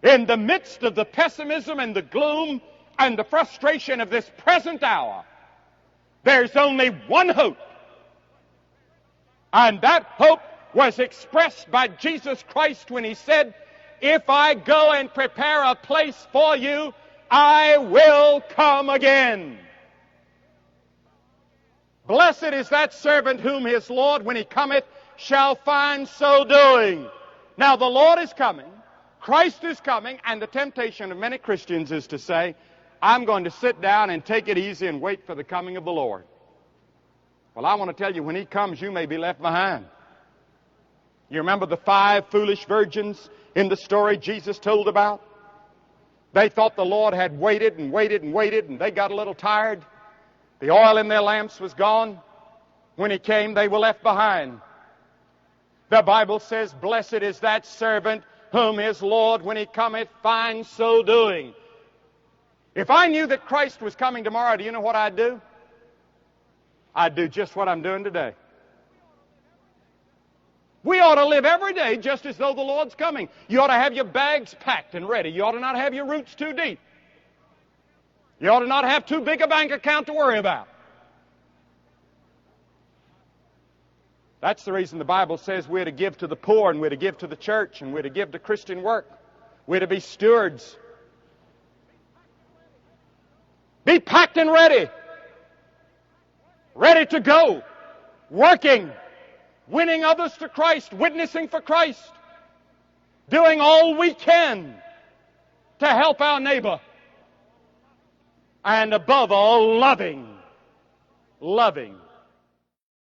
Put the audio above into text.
In the midst of the pessimism and the gloom and the frustration of this present hour, there's only one hope. And that hope was expressed by Jesus Christ when He said, "If I go and prepare a place for you, I will come again." Blessed is that servant whom his Lord, when He cometh, shall find so doing. Now the Lord is coming, Christ is coming, and the temptation of many Christians is to say, "I'm going to sit down and take it easy and wait for the coming of the Lord." Well, I want to tell you, when He comes, you may be left behind. You remember the 5 foolish virgins in the story Jesus told about? They thought the Lord had waited and waited and waited, and they got a little tired. The oil in their lamps was gone. When He came, they were left behind. The Bible says, "Blessed is that servant whom his Lord, when He cometh, finds so doing." If I knew that Christ was coming tomorrow, do you know what I'd do? I'd do just what I'm doing today. We ought to live every day just as though the Lord's coming. You ought to have your bags packed and ready. You ought to not have your roots too deep. You ought to not have too big a bank account to worry about. That's the reason the Bible says we're to give to the poor, and we're to give to the church, and we're to give to Christian work. We're to be stewards. Be packed and ready. Ready to go. Working. Winning others to Christ. Witnessing for Christ. Doing all we can to help our neighbor. And above all, loving